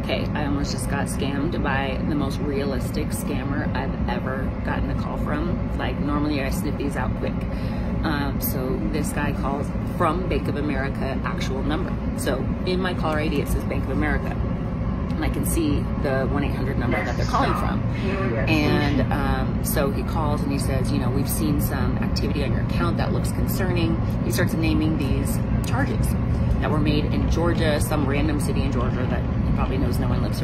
Okay, I almost just got scammed by the most realistic scammer I've ever gotten a call from. Like, normally I sniff these out quick. So this guy calls from Bank of America actual number. So in my caller ID it says Bank of America, and I can see the 1-800 number that they're calling from. And so he calls and he says, you know, we've seen some activity on your account that looks concerning. He starts naming these charges that were made in Georgia, some random city in Georgia that he probably knows no one lives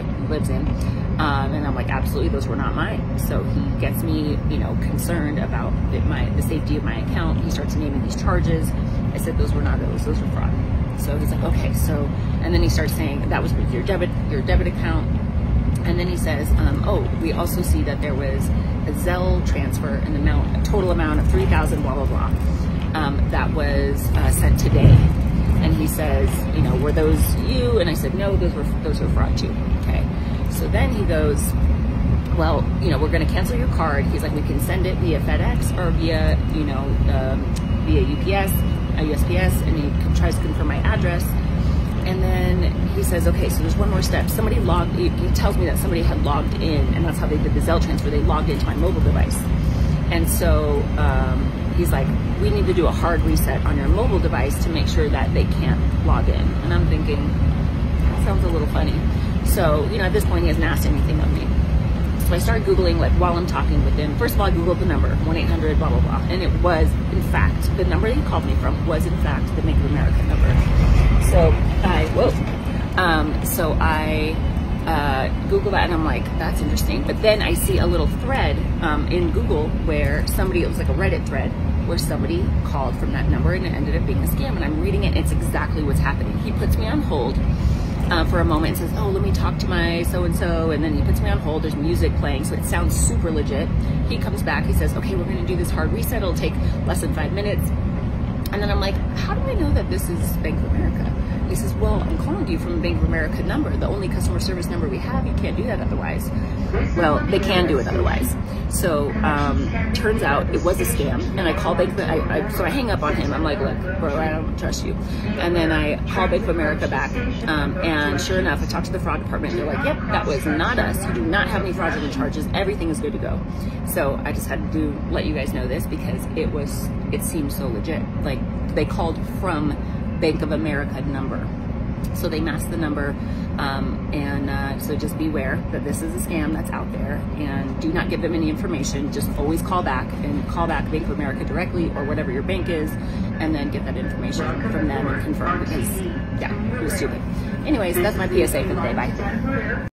in. And I'm like, absolutely, those were not mine. So he gets me, you know, concerned about the safety of my account. He starts naming these charges. I said, those were not those were fraud. So he's like, okay, so, and then he starts saying that was with your debit account. And then he says, oh, we also see that there was a Zelle transfer in the a total amount of $3,000, blah, blah, blah, that was sent today. And he says, you know, were those you? And I said, no, those were fraud too. Okay. So then he goes, well, you know, we're going to cancel your card. He's like, we can send it via FedEx or via, you know, via UPS, USPS. And he tries to confirm my address. And then he says, okay, so there's one more step. Somebody he tells me that somebody had logged in, and that's how they did the Zelle transfer. They logged into my mobile device. And so he's like, we need to do a hard reset on your mobile device to make sure that they can't log in. And I'm thinking, that sounds a little funny. So, you know, at this point, he hasn't asked anything of me. So I started Googling, like, while I'm talking with him. First of all, I Googled the number, 1-800, blah, blah, blah. And it was, in fact, the number that he called me from was, in fact, the Bank of America number. So I Google that, and I'm like, that's interesting. But then I see a little thread in Google where somebody, it was like a Reddit thread, where somebody called from that number and it ended up being a scam. And I'm reading it, and it's exactly what's happening. He puts me on hold for a moment and says, oh, let me talk to my so-and-so. And then he puts me on hold. There's music playing, so it sounds super legit. He comes back. He says, okay, we're going to do this hard reset. It'll take less than 5 minutes. And then I'm like, how do I know that this is Bank of America? He says, well, I'm calling you from a Bank of America number, the only customer service number we have. You can't do that otherwise. Well, they can do it otherwise. So turns out it was a scam, and I call Bank of so I hang up on him. I'm like, look, bro, I don't trust you. And then I call Bank of America back, and sure enough, I talked to the fraud department. They're like, yep, that was not us. You do not have any fraudulent charges. Everything is good to go. So I just had to let you guys know this because it seemed so legit. Like, they called from Bank of America number. So they masked the number, so just beware that this is a scam that's out there, and do not give them any information. Just always call back Bank of America directly, or whatever your bank is, and then get that information from them and confirm, because yeah, it was stupid. Anyways, that's my PSA for the day. Bye.